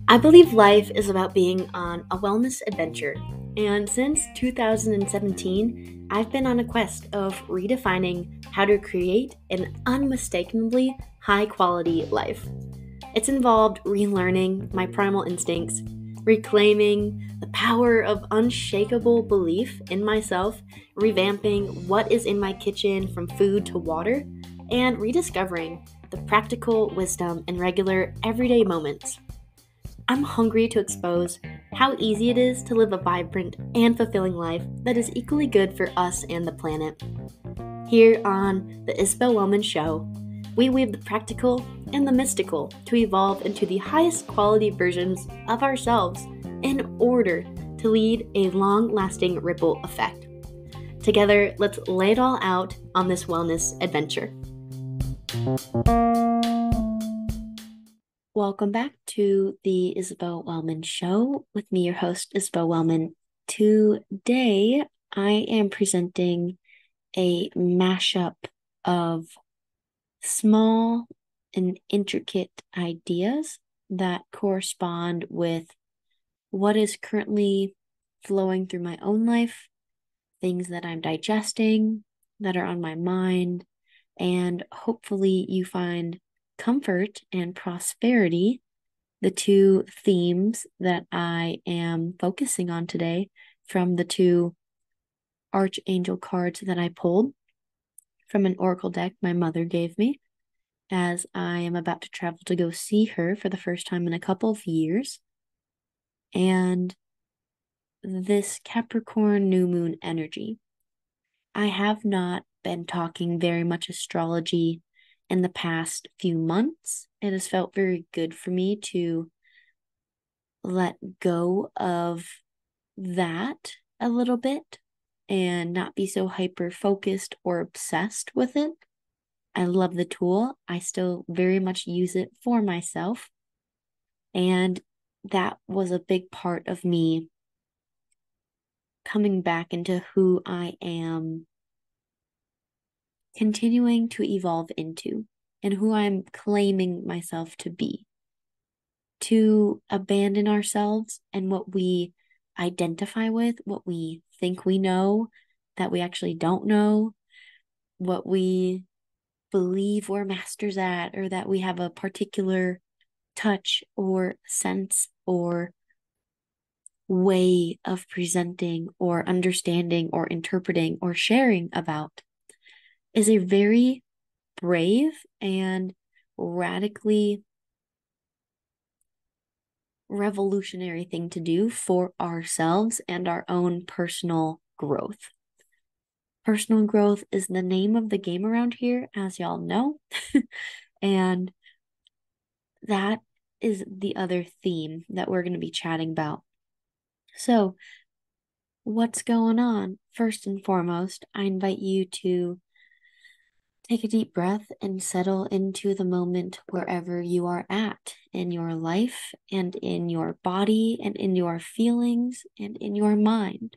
I believe life is about being on a wellness adventure, and since 2017, I've been on a quest of redefining how to create an unmistakably high quality life. It's involved relearning my primal instincts, reclaiming the power of unshakable belief in myself, revamping what is in my kitchen from food to water, and rediscovering the practical wisdom in regular everyday moments. I'm hungry to expose how easy it is to live a vibrant and fulfilling life that is equally good for us and the planet. Here on the Isabelle Wellman Show, we weave the practical and the mystical to evolve into the highest quality versions of ourselves in order to lead a long-lasting ripple effect. Together, let's lay it all out on this wellness adventure. Welcome back to the Isabelle Wellman Show with me, your host, Isabelle Wellman. Today, I am presenting a mashup of small and intricate ideas that correspond with what is currently flowing through my own life, things that I'm digesting, that are on my mind, and hopefully you find comfort and prosperity, the two themes that I am focusing on today from the two archangel cards that I pulled from an oracle deck my mother gave me as I am about to travel to go see her for the first time in a couple of years. And this Capricorn New Moon energy. I have not been talking very much astrology in the past few months. It has felt very good for me to let go of that a little bit and not be so hyper focused or obsessed with it. I love the tool. I still very much use it for myself. And that was a big part of me coming back into who I am continuing to evolve into and who I'm claiming myself to be. To abandon ourselves and what we identify with, what we think we know, that we actually don't know, what we believe we're masters at, or that we have a particular touch or sense or way of presenting or understanding or interpreting or sharing about, is a very brave and radically revolutionary thing to do for ourselves and our own personal growth. Personal growth is the name of the game around here, as y'all know. And that is the other theme that we're going to be chatting about. So, what's going on? First and foremost, I invite you to take a deep breath and settle into the moment wherever you are at in your life and in your body and in your feelings and in your mind.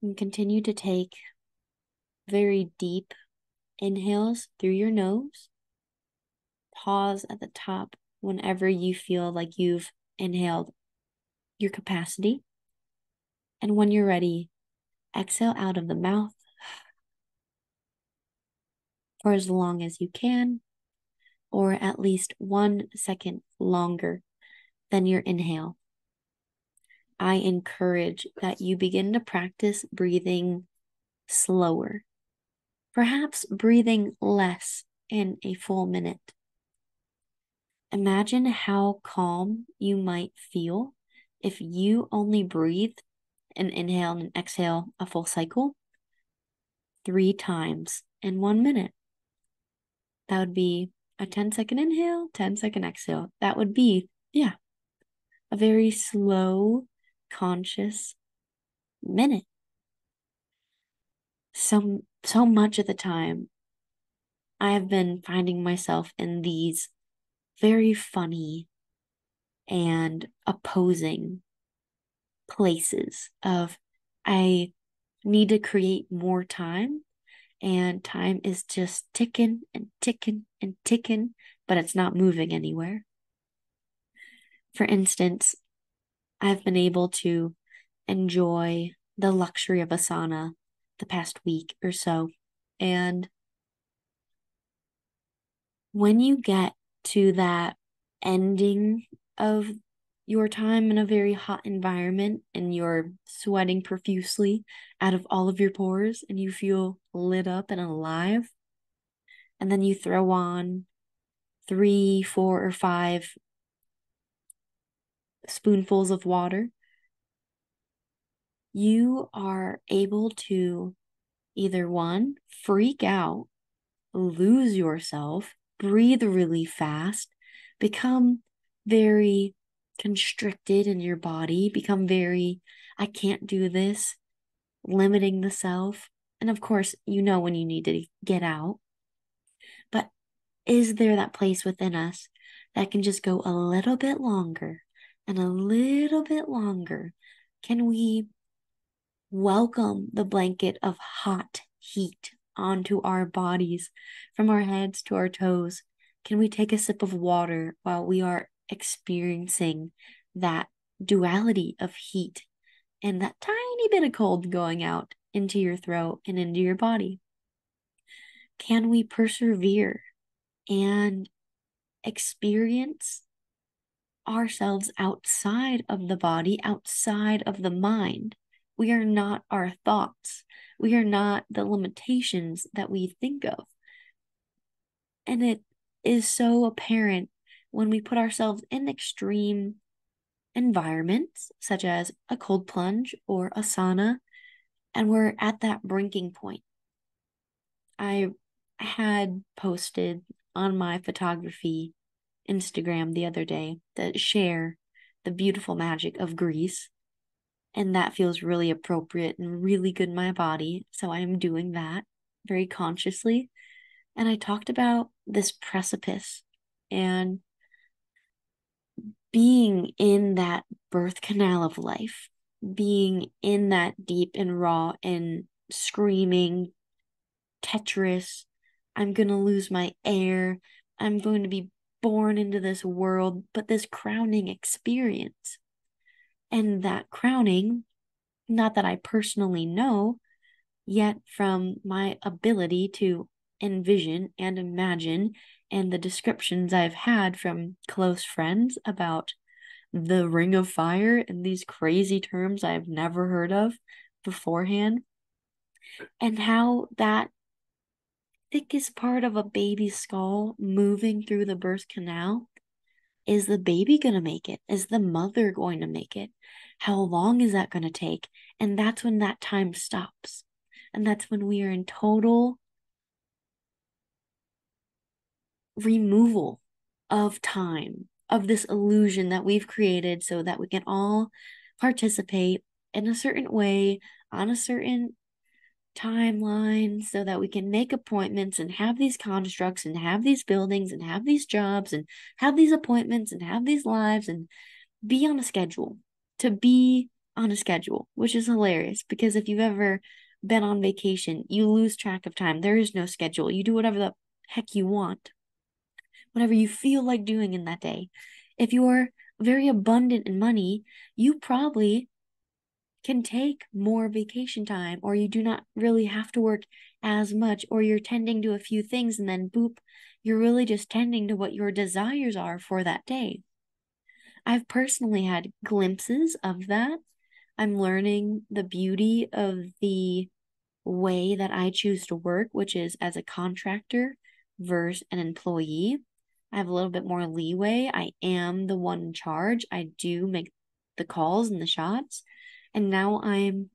And continue to take very deep inhales through your nose. Pause at the top whenever you feel like you've inhaled your capacity. And when you're ready, exhale out of the mouth for as long as you can, or at least 1 second longer than your inhale. I encourage that you begin to practice breathing slower, perhaps breathing less in a full minute. Imagine how calm you might feel if you only breathed and inhale and exhale a full cycle 3 times in 1 minute. That would be a 10-second inhale, 10-second exhale. That would be, a very slow, conscious minute. So much of the time, I have been finding myself in these very funny and opposing places of I need to create more time and time is just ticking and ticking and ticking, but it's not moving anywhere. For instance, I've been able to enjoy the luxury of a sauna the past week or so. And when you get to that ending of your time in a very hot environment and you're sweating profusely out of all of your pores and you feel lit up and alive, and then you throw on 3, 4, or 5 spoonfuls of water, you are able to either one, freak out, lose yourself, breathe really fast, become very constricted in your body, become very, I can't do this, limiting the self. And of course, you know when you need to get out. But is there that place within us that can just go a little bit longer and a little bit longer? Can we welcome the blanket of hot heat onto our bodies from our heads to our toes? Can we take a sip of water while we are experiencing that duality of heat and that tiny bit of cold going out into your throat and into your body? Can we persevere and experience ourselves outside of the body, outside of the mind? We are not our thoughts. We are not the limitations that we think of. And it is so apparent when we put ourselves in extreme environments, such as a cold plunge or a sauna, and we're at that breaking point. I had posted on my photography Instagram the other day that share the beautiful magic of Greece. And that feels really appropriate and really good in my body. So I'm doing that very consciously. And I talked about this precipice and being in that birth canal of life, being in that deep and raw and screaming, Tetris, I'm going to lose my air. I'm going to be born into this world, but this crowning experience. And that crowning, not that I personally know, yet from my ability to envision and imagine and the descriptions I've had from close friends about the ring of fire and these crazy terms I've never heard of beforehand, and how that thickest part of a baby's skull moving through the birth canal. Is the baby going to make it? Is the mother going to make it? How long is that going to take? And that's when that time stops. And that's when we are in total removal of time, of this illusion that we've created so that we can all participate in a certain way on a certain timeline so that we can make appointments and have these constructs and have these buildings and have these jobs and have these appointments and have these lives and be on a schedule, to be on a schedule, which is hilarious because if you've ever been on vacation, you lose track of time. There is no schedule. You do whatever the heck you want, whatever you feel like doing in that day. If you're very abundant in money, you probably can take more vacation time, or you do not really have to work as much, or you're tending to a few things and then boop, you're really just tending to what your desires are for that day. I've personally had glimpses of that. I'm learning the beauty of the way that I choose to work, which is as a contractor versus an employee. I have a little bit more leeway. I am the one in charge. I do make the calls and the shots. And now I'm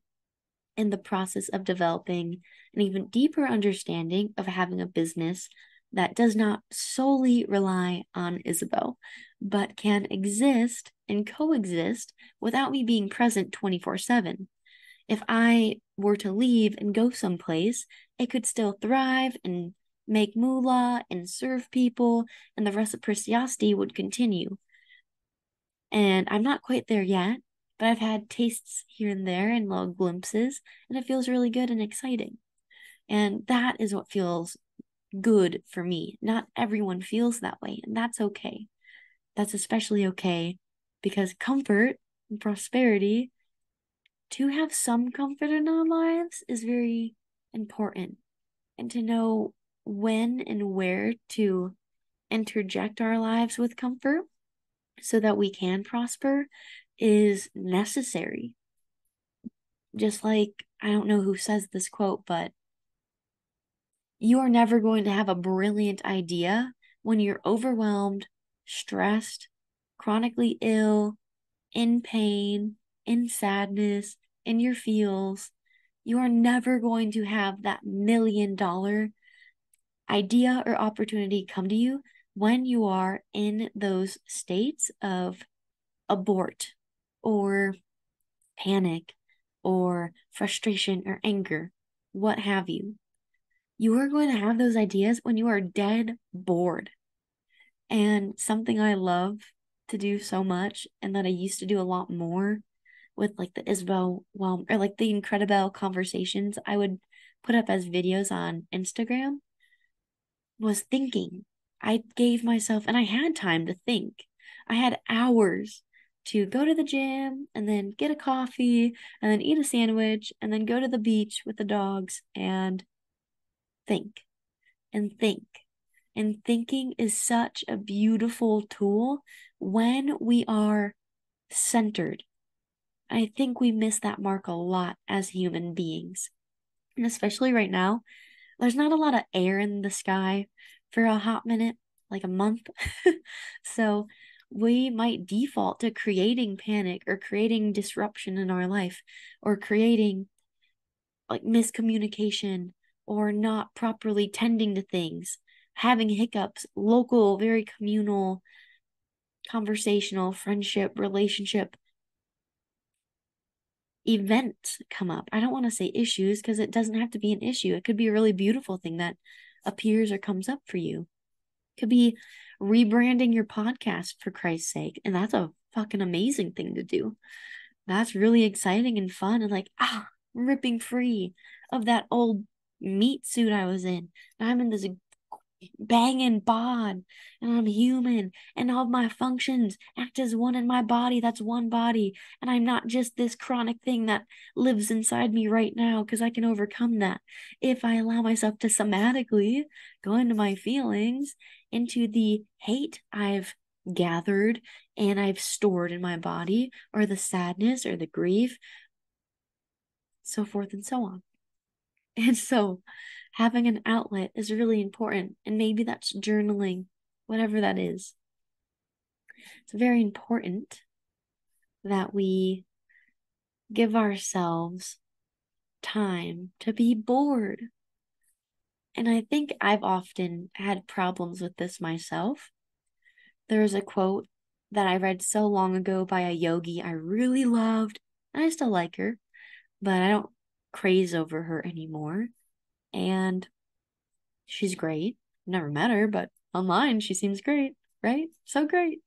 in the process of developing an even deeper understanding of having a business that does not solely rely on Isabelle, but can exist and coexist without me being present 24/7. If I were to leave and go someplace, it could still thrive and make moolah and serve people, and the reciprocity would continue. And I'm not quite there yet, but I've had tastes here and there and little glimpses, and it feels really good and exciting. And that is what feels good for me. Not everyone feels that way, and that's okay. That's especially okay because comfort and prosperity, to have some comfort in our lives, is very important. And to know when and where to interject our lives with comfort so that we can prosper is necessary. Just like, I don't know who says this quote, but you are never going to have a brilliant idea when you're overwhelmed, stressed, chronically ill, in pain, in sadness, in your feels. You are never going to have that $1,000,000 idea or opportunity come to you when you are in those states of abort or panic or frustration or anger, what have you. You are going to have those ideas when you are dead bored. And something I love to do so much, and that I used to do a lot more with like the Isabelle Wellman or like the Incredible conversations I would put up as videos on Instagram, was thinking. I gave myself, and I had time to think. I had hours to go to the gym and then get a coffee and then eat a sandwich and then go to the beach with the dogs and think and think. And thinking is such a beautiful tool when we are centered. I think we miss that mark a lot as human beings. And especially right now, there's not a lot of air in the sky for a hot minute, like a month. So we might default to creating panic or creating disruption in our life or creating like miscommunication or not properly tending to things, having hiccups, local, very communal, conversational, friendship, relationship events come up. I don't want to say issues because it doesn't have to be an issue. It could be a really beautiful thing that appears or comes up for you. It could be rebranding your podcast, for Christ's sake. And that's a fucking amazing thing to do. That's really exciting and fun and like, ripping free of that old meat suit I was in. I'm in this banging bod and I'm human and all my functions act as one in my body. That's one body. And I'm not just this chronic thing that lives inside me right now, because I can overcome that if I allow myself to somatically go into my feelings, into the hate I've gathered and I've stored in my body, or the sadness or the grief, so forth and so on. And so having an outlet is really important. And maybe that's journaling, whatever that is. It's very important that we give ourselves time to be bored. And I think I've often had problems with this myself. There's a quote that I read so long ago by a yogi I really loved, and I still like her, but I don't craze over her anymore. And she's great. Never met her, but online she seems great, right? So great.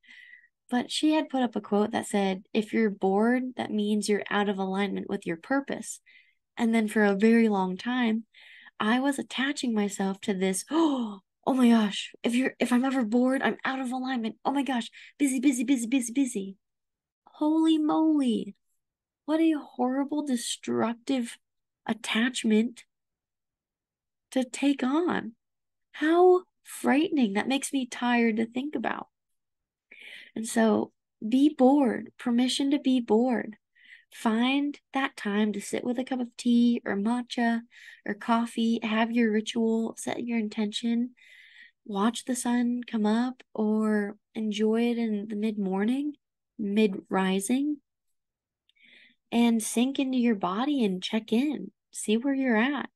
But she had put up a quote that said, if you're bored, that means you're out of alignment with your purpose. And then for a very long time, I was attaching myself to this, oh my gosh, if I'm ever bored, I'm out of alignment. Oh my gosh, busy, busy, busy, busy, busy. Holy moly. What a horrible, destructive attachment to take on. How frightening. That makes me tired to think about. And so be bored, permission to be bored. Find that time to sit with a cup of tea or matcha or coffee, have your ritual, set your intention, watch the sun come up or enjoy it in the mid-morning, mid-rising, and sink into your body and check in, see where you're at.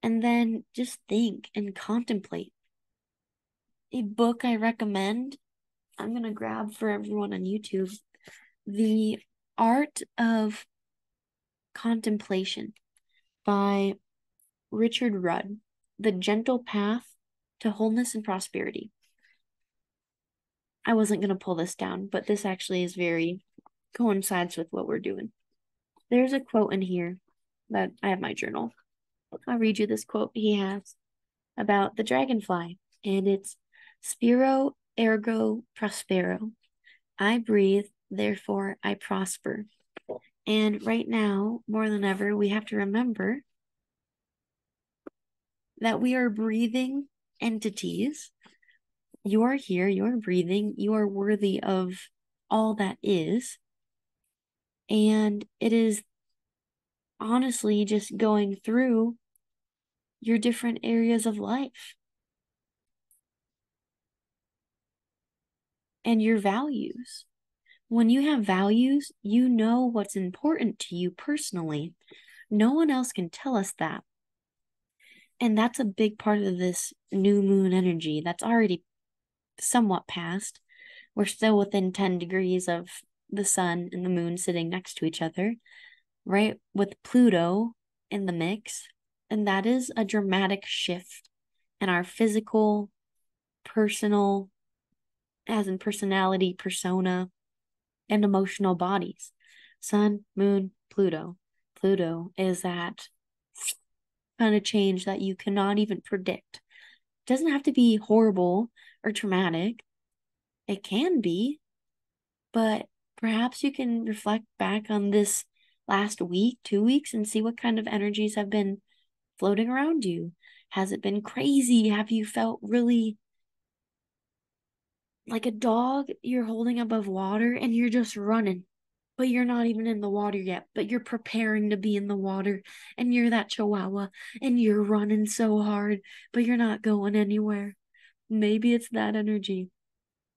And then just think and contemplate. A book I recommend, I'm going to grab for everyone on YouTube, The Art of Contemplation by Richard Rudd, The Gentle Path to Wholeness and Prosperity. I wasn't going to pull this down, but this actually is very coincides with what we're doing. There's a quote in here that I have my journal. I'll read you this quote he has about the dragonfly, and it's Spiro ergo prospero. I breathe, therefore I prosper. And right now, more than ever, we have to remember that we are breathing entities. You are here, you are breathing, you are worthy of all that is. And it is honestly just going through your different areas of life and your values. When you have values, you know what's important to you personally. No one else can tell us that. And that's a big part of this new moon energy that's already somewhat past. We're still within 10 degrees of the sun and the moon sitting next to each other, right? With Pluto in the mix. And that is a dramatic shift in our physical, personal, as in personality, persona, and emotional bodies. Sun, moon, Pluto. Pluto is that kind of change that you cannot even predict. It doesn't have to be horrible or traumatic. It can be, but perhaps you can reflect back on this last week, 2 weeks, and see what kind of energies have been floating around you. Has it been crazy? Have you felt really like a dog you're holding above water and you're just running, but you're not even in the water yet, but you're preparing to be in the water, and you're that chihuahua and you're running so hard, but you're not going anywhere? Maybe it's that energy.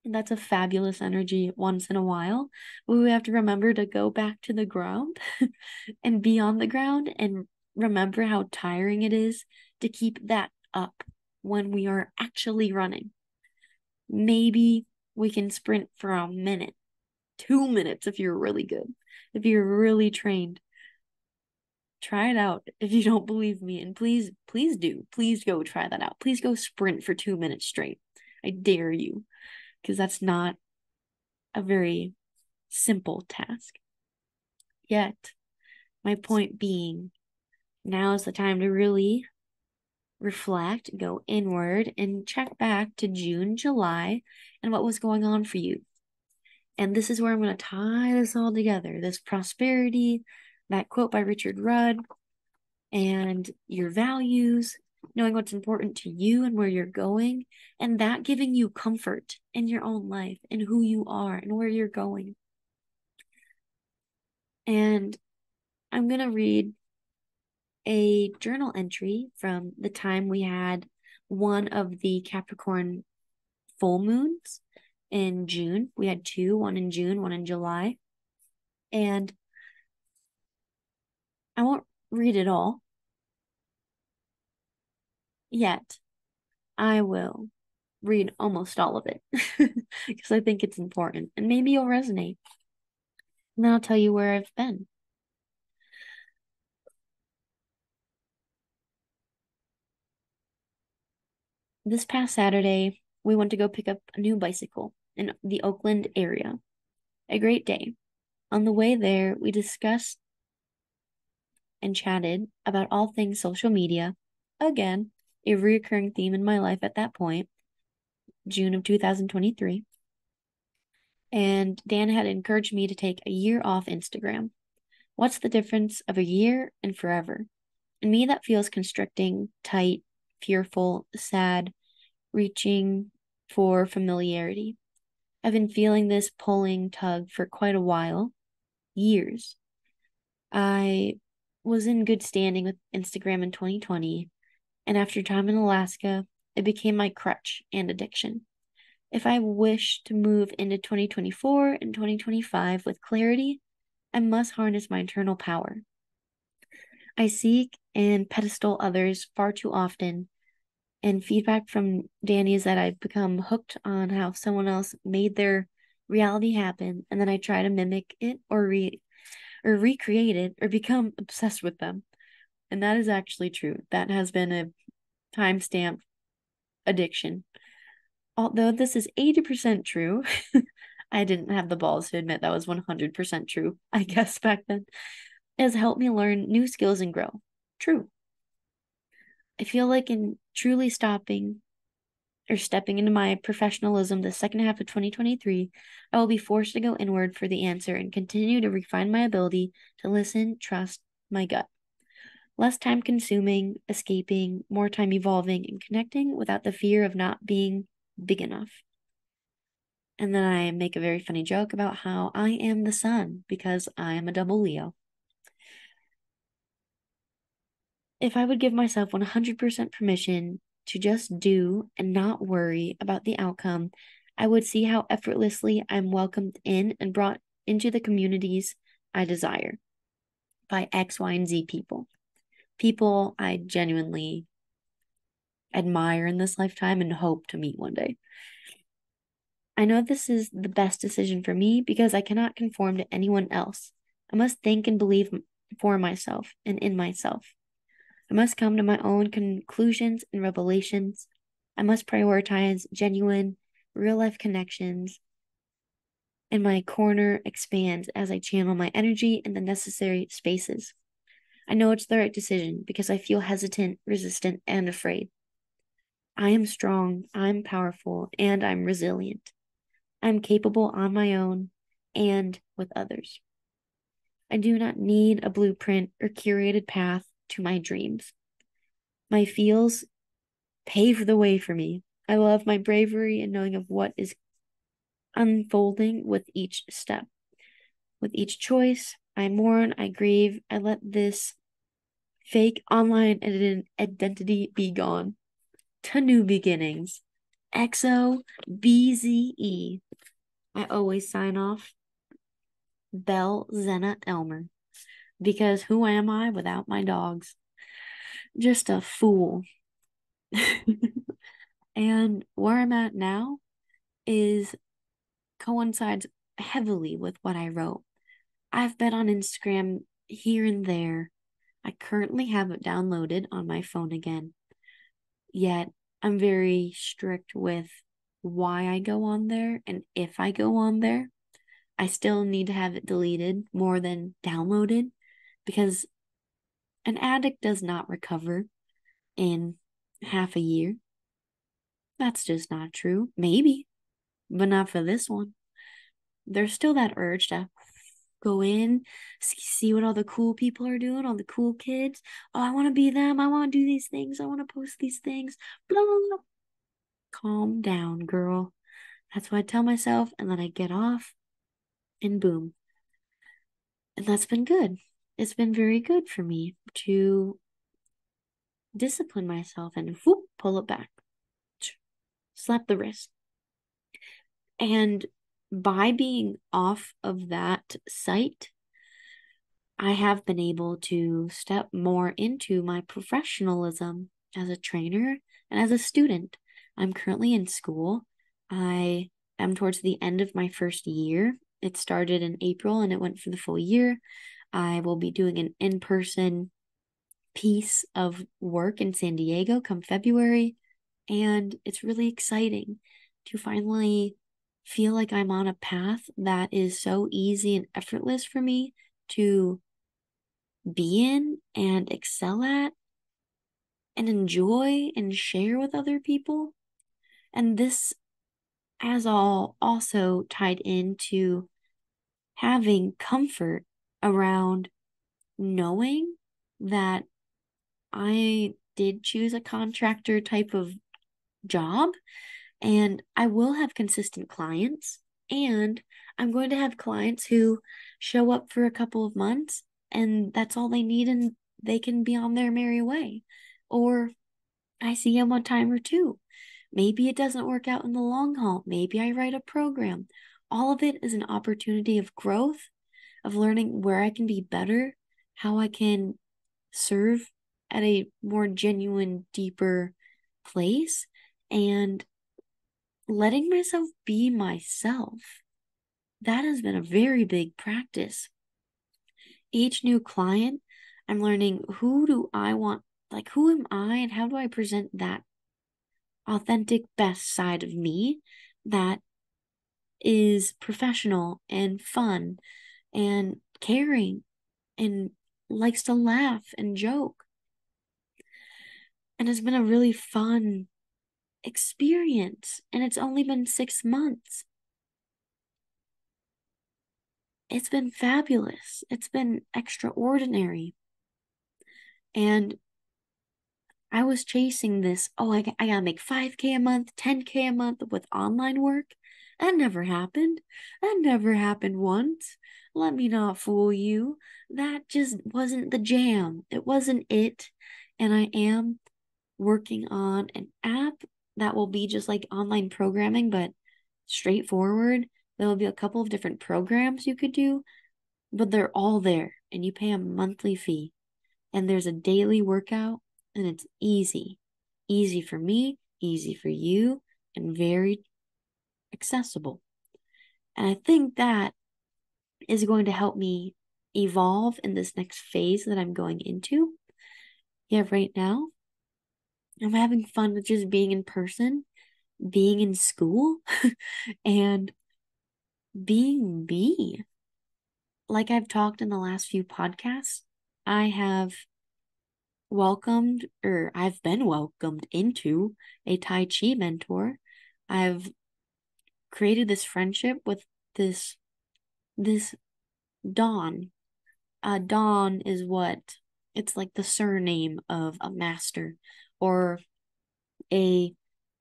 And that's a fabulous energy once in a while. But we have to remember to go back to the ground and be on the ground and remember how tiring it is to keep that up when we are actually running. Maybe we can sprint for a minute, 2 minutes if you're really good, if you're really trained. Try it out if you don't believe me. And please, please do. Please go try that out. Please go sprint for 2 minutes straight. I dare you, because that's not a very simple task. Yet, my point being, now is the time to really reflect, go inward, and check back to June, July, and what was going on for you. And this is where I'm going to tie this all together, this prosperity, that quote by Richard Rudd, and your values, knowing what's important to you and where you're going, and that giving you comfort in your own life and who you are and where you're going. And I'm going to read a journal entry from the time we had one of the Capricorn full moons in June. We had two, one in June, one in July. And I won't read it all yet. I will read almost all of it because I think it's important and maybe you'll resonate. And then I'll tell you where I've been. This past Saturday, we went to go pick up a new bicycle in the Oakland area. A great day. On the way there, we discussed and chatted about all things social media. Again, a recurring theme in my life at that point, June of 2023. And Dan had encouraged me to take a year off Instagram. What's the difference of a year and forever? In me, that feels constricting, tight, fearful, sad, reaching for familiarity. I've been feeling this pulling tug for quite a while, years. I was in good standing with Instagram in 2020, and after time in Alaska, it became my crutch and addiction. If I wish to move into 2024 and 2025 with clarity, I must harness my internal power. I seek and pedestal others far too often, and feedback from Danny is that I've become hooked on how someone else made their reality happen, and then I try to mimic it or recreate it or become obsessed with them. And that is actually true. That has been a timestamp addiction. Although this is 80% true, I didn't have the balls to admit that was 100% true, I guess, back then. It has helped me learn new skills and grow. True. I feel like in truly stopping or stepping into my professionalism the second half of 2023, I will be forced to go inward for the answer and continue to refine my ability to listen, trust my gut. Less time consuming, escaping, more time evolving and connecting without the fear of not being big enough. And then I make a very funny joke about how I am the sun because I am a double Leo. If I would give myself 100% permission to just do and not worry about the outcome, I would see how effortlessly I'm welcomed in and brought into the communities I desire by X, Y, and Z people. People I genuinely admire in this lifetime and hope to meet one day. I know this is the best decision for me because I cannot conform to anyone else. I must think and believe for myself and in myself. I must come to my own conclusions and revelations. I must prioritize genuine, real-life connections, and my corner expands as I channel my energy in the necessary spaces. I know it's the right decision because I feel hesitant, resistant, and afraid. I am strong, I'm powerful, and I'm resilient. I'm capable on my own and with others. I do not need a blueprint or curated path to my dreams. My feels pave the way for me. I love my bravery and knowing of what is unfolding with each step. With each choice, I mourn, I grieve, I let this fake online identity be gone. To new beginnings. XOBZE. I always sign off Belle Zena Elmer. Because who am I without my dogs? Just a fool. And where I'm at now is coincides heavily with what I wrote. I've been on Instagram here and there. I currently have it downloaded on my phone again. Yet I'm very strict with why I go on there, and if I go on there, I still need to have it deleted more than downloaded because an addict does not recover in half a year. That's just not true. Maybe, but not for this one. There's still that urge to go in, see what all the cool people are doing, all the cool kids. Oh, I want to be them. I want to do these things. I want to post these things. Blah, blah, blah. Calm down, girl. That's what I tell myself. And then I get off and boom. And that's been good. It's been very good for me to discipline myself and whoop, pull it back. Slap the wrist. And by being off of that site, I have been able to step more into my professionalism as a trainer and as a student. I'm currently in school. I am towards the end of my first year. It started in April and it went for the full year. I will be doing an in-person piece of work in San Diego come February. And it's really exciting to finally feel like I'm on a path that is so easy and effortless for me to be in and excel at and enjoy and share with other people. And this has all also tied into having comfort around knowing that I did choose a contractor type of job and I will have consistent clients and I'm going to have clients who show up for a couple of months and that's all they need and they can be on their merry way. Or I see them a time or two. Maybe it doesn't work out in the long haul. Maybe I write a program. All of it is an opportunity of growth, of learning where I can be better, how I can serve at a more genuine, deeper place, and letting myself be myself. That has been a very big practice. Each new client, I'm learning who do I want, like who am I and how do I present that authentic best side of me that is professional and fun and caring and likes to laugh and joke. And it's been a really fun experience. And it's only been 6 months. It's been fabulous. It's been extraordinary. And I was chasing this, oh, I gotta make 5K a month, 10K a month with online work. That never happened. That never happened once. Let me not fool you. That just wasn't the jam. It wasn't it. And I am working on an app that will be just like online programming, but straightforward. There will be a couple of different programs you could do, but they're all there, and you pay a monthly fee. And there's a daily workout, and it's easy. Easy for me, easy for you, and very accessible. And I think that is going to help me evolve in this next phase that I'm going into. Yeah, right now, I'm having fun with just being in person, being in school, and being me. Like I've talked in the last few podcasts, I have I've been welcomed into a Tai Chi mentor. I've created this friendship with this Dawn. Dawn is what it's like the surname of a master or a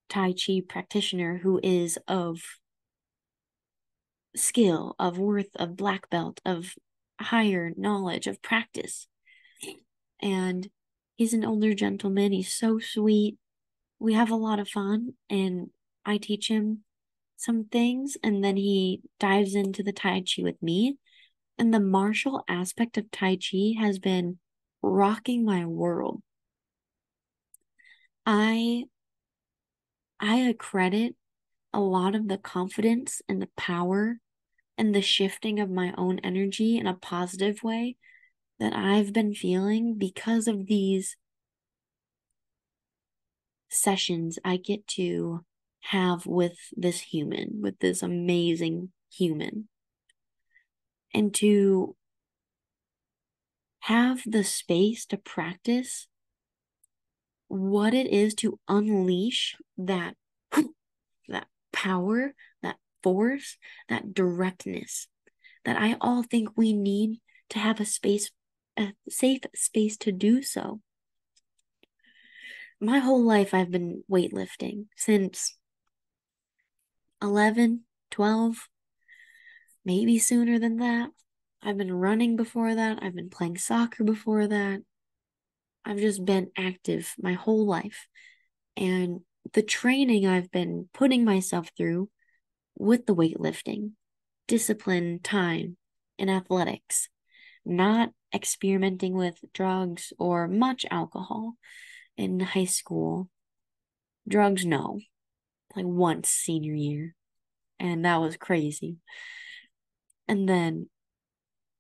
Tai Chi practitioner who is of skill, of worth, of black belt, of higher knowledge, of practice. And he's an older gentleman. He's so sweet. We have a lot of fun, and I teach him some things, and then he dives into the Tai Chi with me. And the martial aspect of Tai Chi has been rocking my world. I accredit a lot of the confidence and the power and the shifting of my own energy in a positive way that I've been feeling because of these sessions I get to have with this human, with this amazing human. And to have the space to practice what it is to unleash that that power, that force, that directness that I all think we need to have a safe space to do so. My whole life I've been weightlifting since 11, 12, maybe sooner than that. I've been running before that. I've been playing soccer before that. I've just been active my whole life. And the training I've been putting myself through with the weightlifting, discipline, time, and athletics, not experimenting with drugs or much alcohol in high school. Drugs, no. Like once senior year. And that was crazy. And then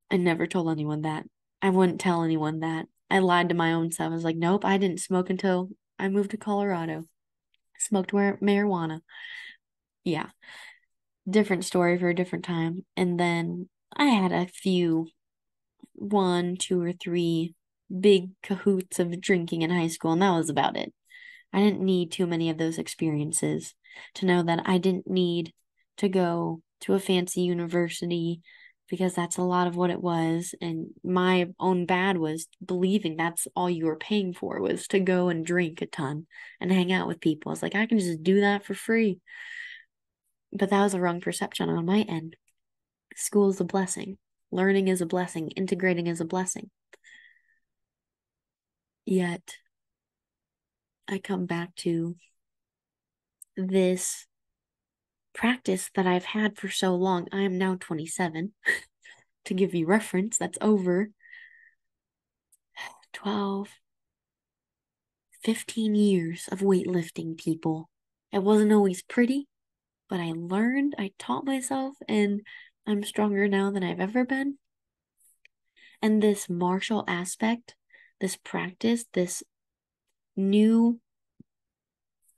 I never told anyone that. I wouldn't tell anyone that. I lied to my own self. I was like, nope, I didn't smoke until I moved to Colorado. Smoked marijuana. Yeah. Different story for a different time. And then I had a few, 1, 2, or 3 big cahoots of drinking in high school, and that was about it. I didn't need too many of those experiences to know that I didn't need to go to a fancy university because that's a lot of what it was. And my own bad was believing that's all you were paying for was to go and drink a ton and hang out with people. It's like, I can just do that for free. But that was a wrong perception on my end. School is a blessing. Learning is a blessing. Integrating is a blessing. Yet, I come back to this practice that I've had for so long. I am now 27. To give you reference, that's over 12, 15 years of weightlifting, people. It wasn't always pretty, but I learned, I taught myself, and I'm stronger now than I've ever been. And this martial aspect, this practice, this new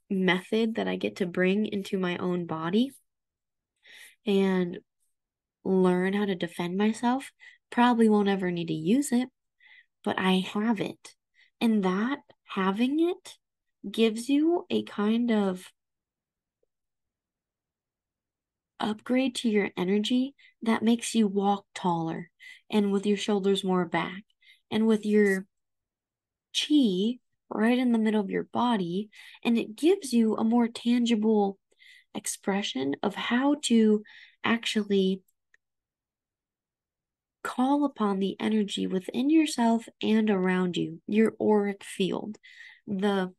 method that I get to bring into my own body and learn how to defend myself, probably won't ever need to use it, but I have it. And that having it gives you a kind of upgrade to your energy that makes you walk taller and with your shoulders more back and with your chi right in the middle of your body. And it gives you a more tangible expression of how to actually call upon the energy within yourself and around you, your auric field, the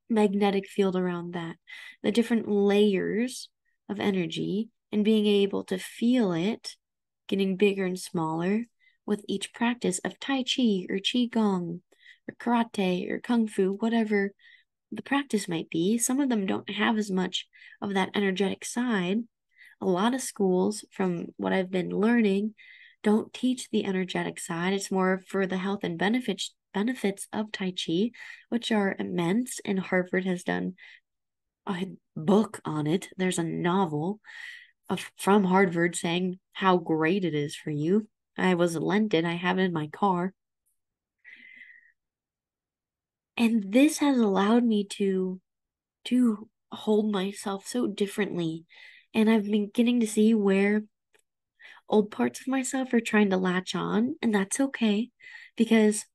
magnetic field around that, the different layers of energy, and being able to feel it getting bigger and smaller with each practice of Tai Chi or Qigong or karate or Kung Fu, whatever the practice might be. Some of them don't have as much of that energetic side. A lot of schools, from what I've been learning, don't teach the energetic side. It's more for the health and benefits of Tai Chi, which are immense, and Harvard has done a book on it. There's a novel from Harvard saying how great it is for you. I was lent it. I have it in my car. And this has allowed me to hold myself so differently. And I've been getting to see where old parts of myself are trying to latch on, and that's okay because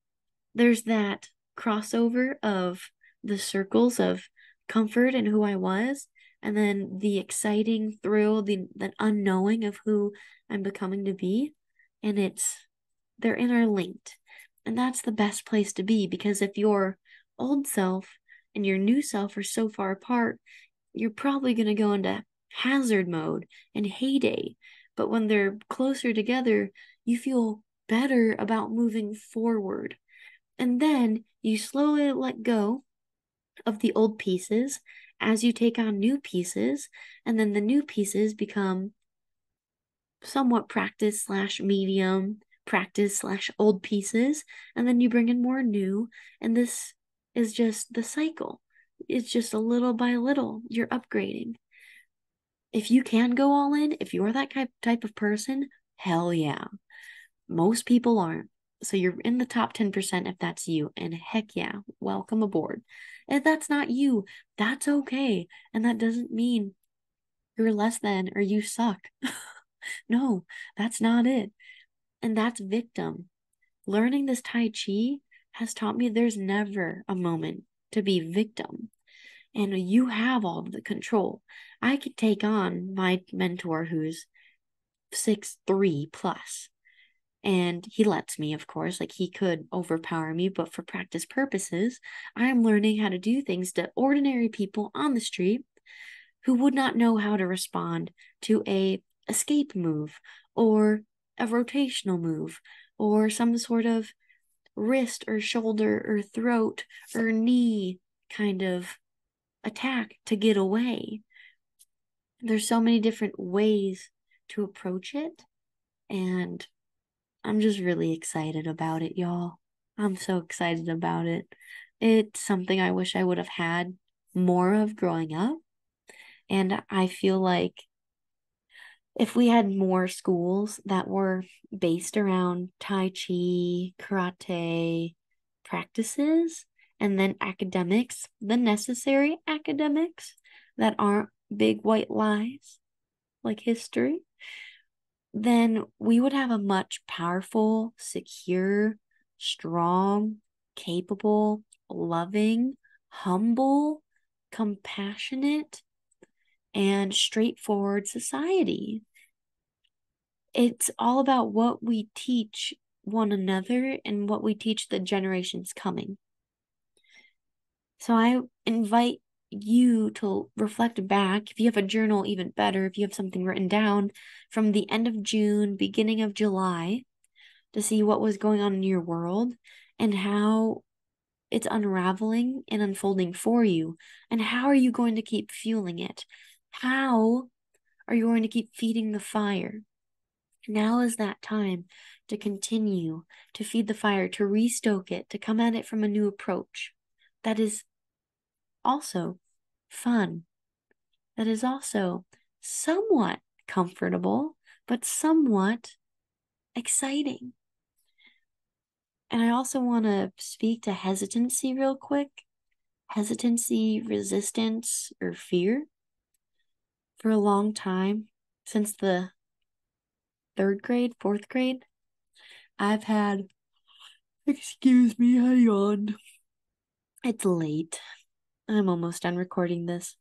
there's that crossover of the circles of comfort and who I was, and then the exciting thrill, the unknowing of who I'm becoming to be. And they're interlinked. And that's the best place to be, because if your old self and your new self are so far apart, you're probably going to go into hazard mode and heyday. But when they're closer together, you feel better about moving forward. And then you slowly let go of the old pieces as you take on new pieces. And then the new pieces become somewhat practice slash medium, practice slash old pieces. And then you bring in more new. And this is just the cycle. It's just a little by little, you're upgrading. If you can go all in, if you're that type of person, hell yeah. Most people aren't. So you're in the top 10% if that's you. And heck yeah, welcome aboard. If that's not you, that's okay. And that doesn't mean you're less than or you suck. No, that's not it. And that's victim. Learning this Tai Chi has taught me there's never a moment to be victim. And you have all of the control. I could take on my mentor who's 6'3" plus, and he lets me, of course. Like, he could overpower me, but for practice purposes, I am learning how to do things to ordinary people on the street who would not know how to respond to a escape move or a rotational move or some sort of wrist or shoulder or throat or knee kind of attack to get away. There's so many different ways to approach it, and I'm just really excited about it, y'all. I'm so excited about it. It's something I wish I would have had more of growing up, and I feel like if we had more schools that were based around Tai Chi, karate practices, and then academics, the necessary academics that aren't big white lies like history, then we would have a much powerful, secure, strong, capable, loving, humble, compassionate, and straightforward society. It's all about what we teach one another and what we teach the generations coming. So I invite you to reflect back. If you have a journal, even better. If you have something written down from the end of June, beginning of July, to see what was going on in your world and how it's unraveling and unfolding for you. And how are you going to keep fueling it? How are you going to keep feeding the fire? Now is that time to continue to feed the fire, to restoke it, to come at it from a new approach. That is also fun. That is also somewhat comfortable, but somewhat exciting. And I also want to speak to hesitancy real quick. hesitancy, resistance, or fear for a long time, since the 3rd grade, 4th grade. I've had, excuse me, I yawned. It's late. I'm almost done recording this.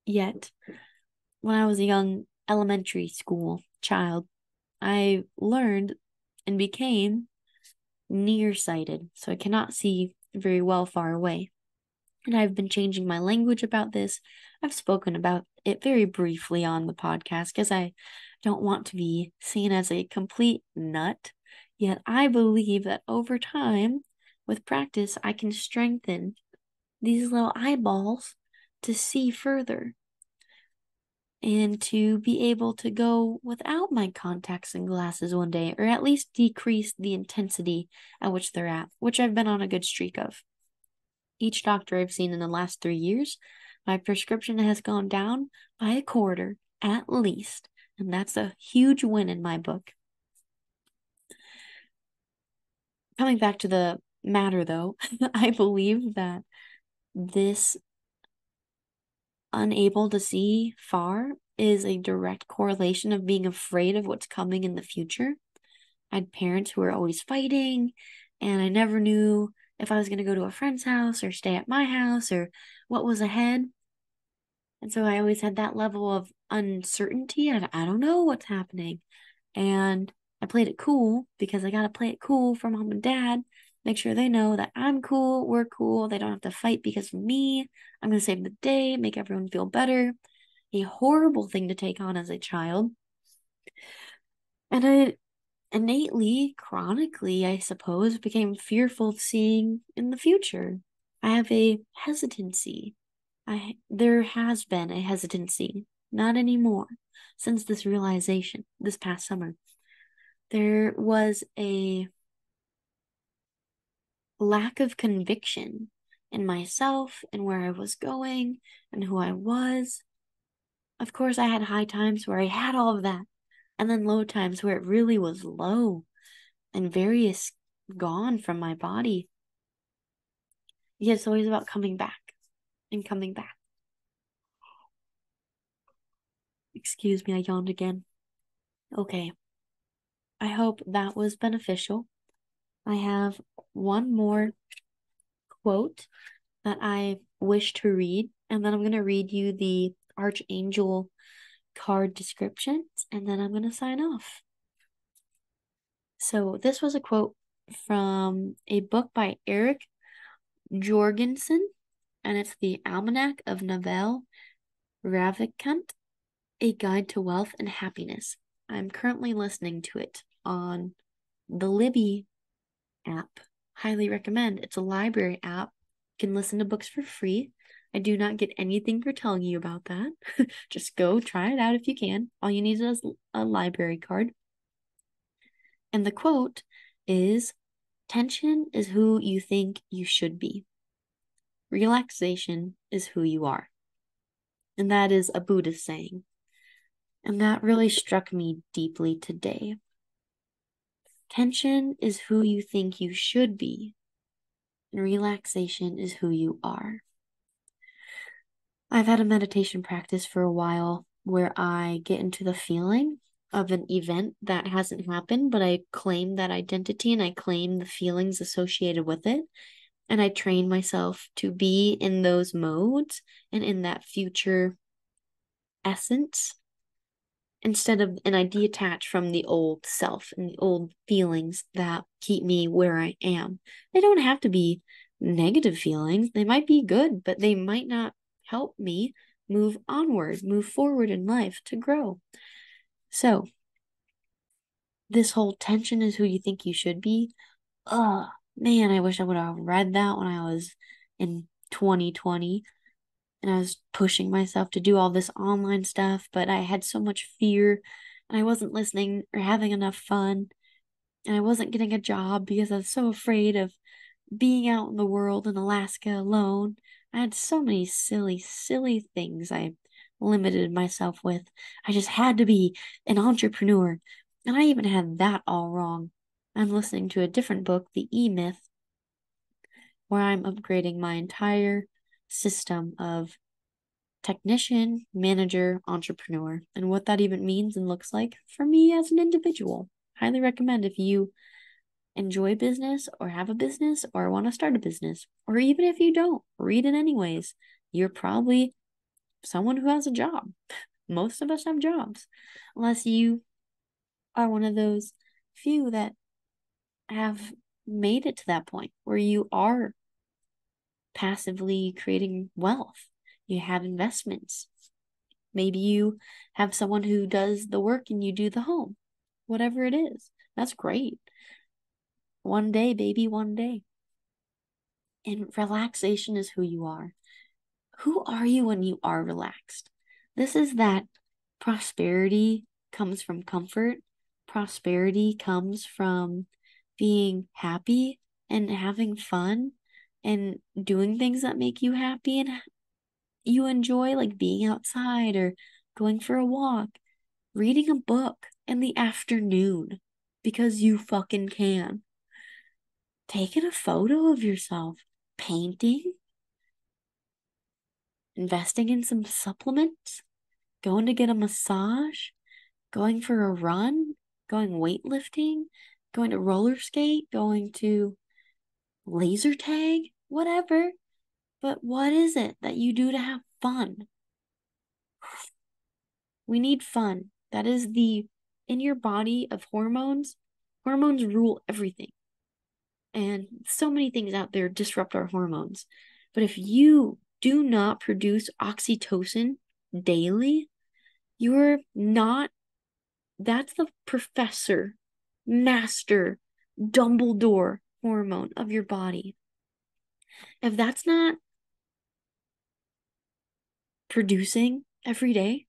Yet, when I was a young elementary school child, I learned and became nearsighted, so I cannot see very well far away. And I've been changing my language about this. I've spoken about it very briefly on the podcast because I don't want to be seen as a complete nut. Yet I believe that over time, with practice, I can strengthen these little eyeballs to see further and to be able to go without my contacts and glasses one day, or at least decrease the intensity at which they're at, which I've been on a good streak of. Each doctor I've seen in the last 3 years, my prescription has gone down by a quarter at least, and that's a huge win in my book. Coming back to the matter though, I believe that this unable to see far is a direct correlation of being afraid of what's coming in the future. I had parents who were always fighting, and I never knew if I was going to go to a friend's house or stay at my house or what was ahead. And so I always had that level of uncertainty. I don't know what's happening. And I played it cool because I got to play it cool for mom and dad. Make sure they know that I'm cool, we're cool. They don't have to fight because of me. I'm going to save the day, make everyone feel better. A horrible thing to take on as a child. And I innately, chronically, I suppose, became fearful of seeing in the future. I have a hesitancy. There has been a hesitancy, not anymore, since this realization this past summer. There was a lack of conviction in myself and where I was going and who I was. Of course, I had high times where I had all of that, and then low times where it really was low and various gone from my body. Yet it's always about coming back and coming back. Excuse me, I yawned again. Okay. I hope that was beneficial. I have one more quote that I wish to read, and then I'm going to read you the Archangel card descriptions, and then I'm going to sign off. So this was a quote from a book by Eric Jorgensen, and it's the Almanac of Naval Ravikant, A Guide to Wealth and Happiness. I'm currently listening to it on the Libby app. Highly recommend. It's a library app. You can listen to books for free. I do not get anything for telling you about that. Just go try it out if you can. All you need is a library card. And the quote is, "Tension is who you think you should be. Relaxation is who you are." And that is a Buddhist saying. And that really struck me deeply today. Tension is who you think you should be, and relaxation is who you are. I've had a meditation practice for a while where I get into the feeling of an event that hasn't happened, but I claim that identity and I claim the feelings associated with it. And I train myself to be in those modes and in that future essence instead of, and I detach from the old self and the old feelings that keep me where I am. They don't have to be negative feelings. They might be good, but they might not help me move onward, move forward in life to grow. So, this whole tension is who you think you should be. Oh, man, I wish I would have read that when I was in 2020 and I was pushing myself to do all this online stuff, but I had so much fear and I wasn't listening or having enough fun, and I wasn't getting a job because I was so afraid of being out in the world in Alaska alone. I had so many silly, silly things I limited myself with. I just had to be an entrepreneur, and I even had that all wrong. I'm listening to a different book, The E-Myth, where I'm upgrading my entire system of technician, manager, entrepreneur, and what that even means and looks like for me as an individual. Highly recommend if you enjoy business or have a business or want to start a business, or even if you don't, read it anyways. You're probably someone who has a job. Most of us have jobs, unless you are one of those few that have made it to that point where you are passively creating wealth. You have investments. Maybe you have someone who does the work and you do the home. Whatever it is, that's great. One day, baby, one day. And relaxation is who you are. Who are you when you are relaxed? This is that prosperity comes from comfort. Prosperity comes from being happy and having fun and doing things that make you happy and you enjoy, like being outside or going for a walk, reading a book in the afternoon because you fucking can. Taking a photo of yourself, painting, investing in some supplements, going to get a massage, going for a run, going weightlifting, going to roller skate, going to laser tag, whatever. But what is it that you do to have fun? We need fun. That is in your body of hormones. Hormones rule everything. And so many things out there disrupt our hormones. But if you do not produce oxytocin daily, you're not, that's the professor, master, Dumbledore hormone of your body. If that's not producing every day,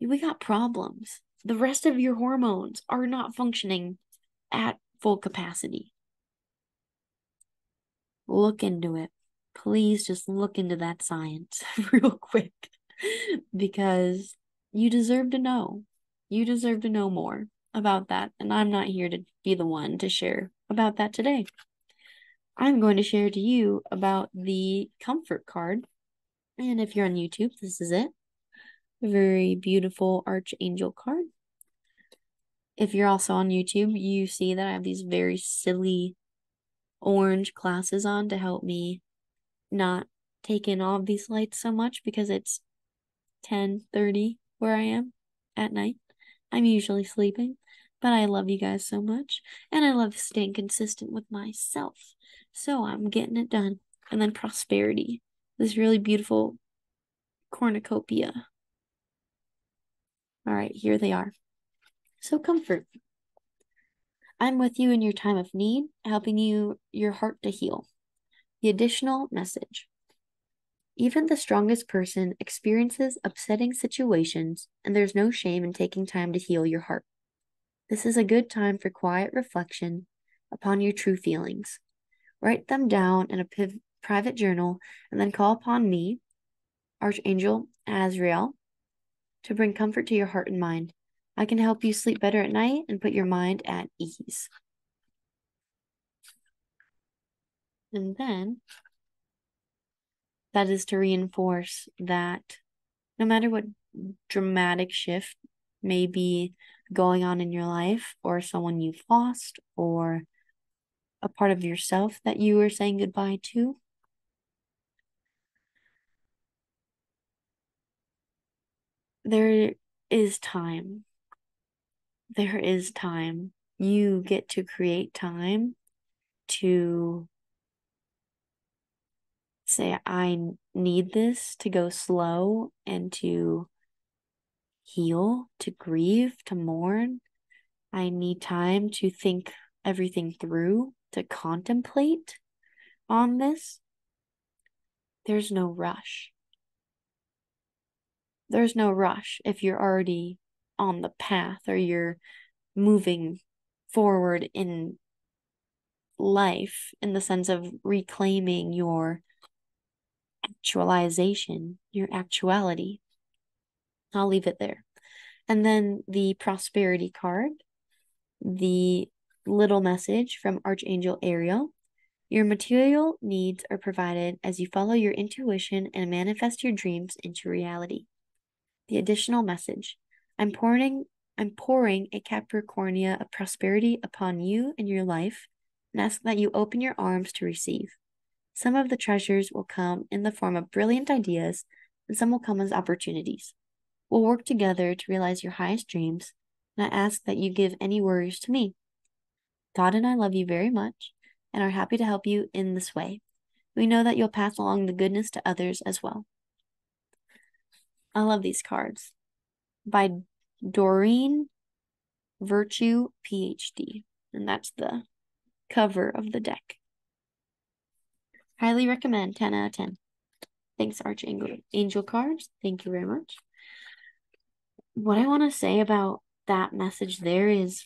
we got problems. The rest of your hormones are not functioning at full capacity. Look into it. Please just look into that science real quick because you deserve to know. You deserve to know more about that. And I'm not here to be the one to share about that today. I'm going to share to you about the comfort card. And if you're on YouTube, this is it. A very beautiful archangel card. If you're also on YouTube, you see that I have these very silly orange glasses on to help me not take in all of these lights so much because it's 10:30 where I am at night. I'm usually sleeping, but I love you guys so much, and I love staying consistent with myself. So I'm getting it done. And then prosperity, this really beautiful cornucopia. All right, here they are. So comfort. I'm with you in your time of need, helping your heart to heal. The additional message. Even the strongest person experiences upsetting situations, and there's no shame in taking time to heal your heart. This is a good time for quiet reflection upon your true feelings. Write them down in a private journal and then call upon me, Archangel Azrael, to bring comfort to your heart and mind. I can help you sleep better at night and put your mind at ease. And then that is to reinforce that no matter what dramatic shift may be going on in your life, or someone you've lost, or a part of yourself that you are saying goodbye to, there is time. There is time. You get to create time to say, I need this to go slow and to heal, to grieve, to mourn. I need time to think everything through, to contemplate on this. There's no rush. There's no rush if you're already on the path or you're moving forward in life in the sense of reclaiming your actualization, your actuality. I'll leave it there. And then the prosperity card, the little message from Archangel Ariel. Your material needs are provided as you follow your intuition and manifest your dreams into reality. The additional message. I'm pouring a Capricornia of prosperity upon you and your life, and ask that you open your arms to receive. Some of the treasures will come in the form of brilliant ideas, and some will come as opportunities. We'll work together to realize your highest dreams, and I ask that you give any worries to me. God and I love you very much and are happy to help you in this way. We know that you'll pass along the goodness to others as well. I love these cards. By Doreen Virtue, PhD. And that's the cover of the deck. Highly recommend, 10 out of 10. Thanks, Archangel Cards. Thank you very much. What I want to say about that message there is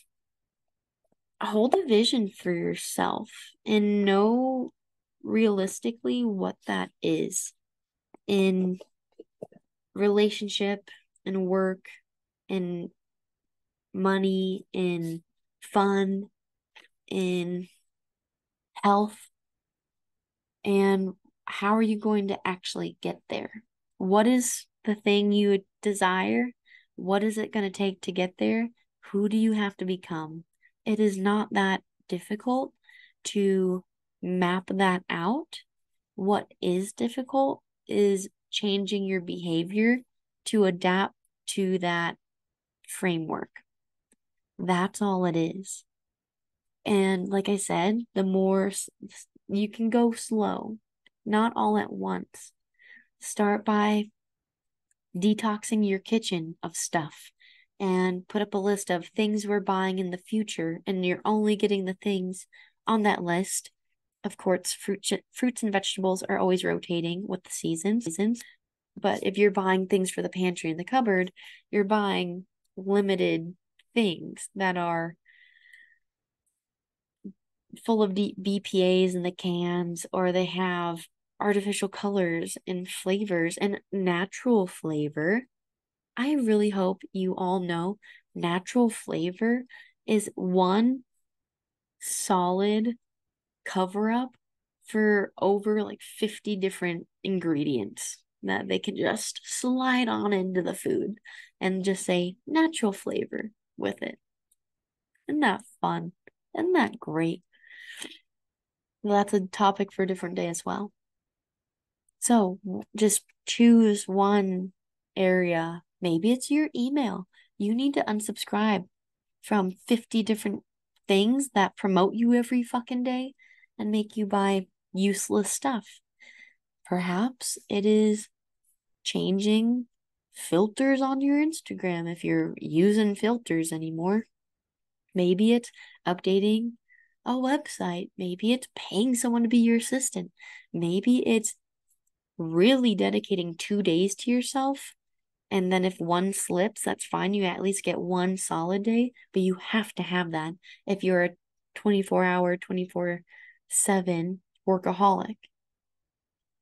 hold a vision for yourself and know realistically what that is in relationship and work and money, in fun, in health, and how are you going to actually get there? What is the thing you desire? What is it going to take to get there? Who do you have to become? It is not that difficult to map that out. What is difficult is changing your behavior to adapt to that framework. That's all it is. And like I said, the more you can go slow, not all at once. Start by detoxing your kitchen of stuff and put up a list of things we're buying in the future, and you're only getting the things on that list. Of course, fruits and vegetables are always rotating with the seasons. But if you're buying things for the pantry and the cupboard, you're buying limited things that are full of BPAs in the cans, or they have artificial colors and flavors and natural flavor. I really hope you all know natural flavor is one solid cover up for over like 50 different ingredients that they can just slide on into the food and just say natural flavor with it. Isn't that fun? Isn't that great? Well, that's a topic for a different day as well. So just choose one area. Maybe it's your email. You need to unsubscribe from 50 different things that promote you every fucking day and make you buy useless stuff. Perhaps it is changing filters on your Instagram if you're using filters anymore. Maybe it's updating a website. Maybe it's paying someone to be your assistant. Maybe it's really dedicating 2 days to yourself. And then if one slips, that's fine. You at least get one solid day, but you have to have that if you're a 24-hour, 24/7 workaholic.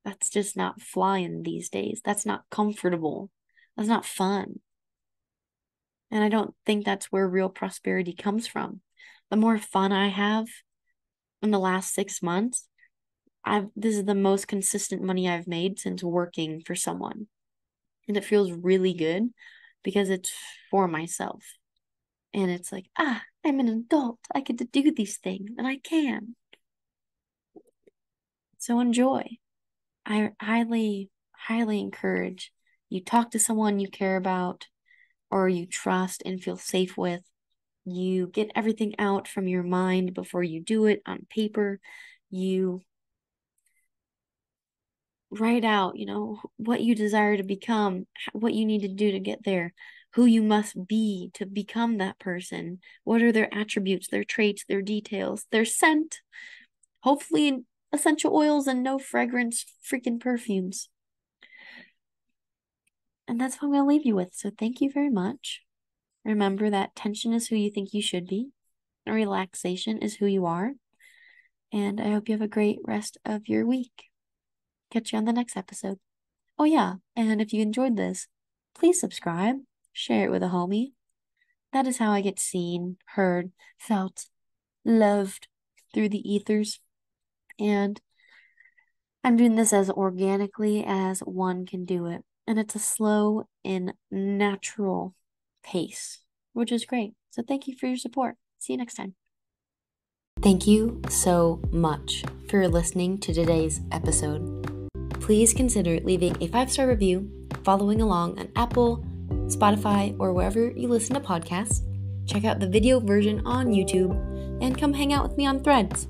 That's just not flying these days. That's not comfortable. That's not fun. And I don't think that's where real prosperity comes from. The more fun I have in the last 6 months, this is the most consistent money I've made since working for someone. And it feels really good because it's for myself. And it's like, I'm an adult. I get to do these things, and I can. So enjoy. I highly, highly encourage you talk to someone you care about or you trust and feel safe with. You get everything out from your mind before you do it on paper. You write out, what you desire to become, what you need to do to get there, who you must be to become that person. What are their attributes, their traits, their details, their scent? Hopefully essential oils and no fragrance freaking perfumes. And that's what I'm going to leave you with. So thank you very much. Remember that tension is who you think you should be. And relaxation is who you are. And I hope you have a great rest of your week. Catch you on the next episode. Oh yeah, and if you enjoyed this, please subscribe, share it with a homie. That is how I get seen, heard, felt, loved through the ethers. And I'm doing this as organically as one can do it. And it's a slow and natural pace, which is great. So thank you for your support. See you next time. Thank you so much for listening to today's episode. Please consider leaving a 5-star review, following along on Apple, Spotify, or wherever you listen to podcasts. Check out the video version on YouTube and come hang out with me on Threads.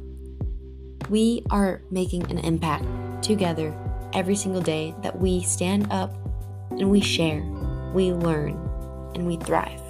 We are making an impact together every single day that we stand up and we share, we learn, and we thrive.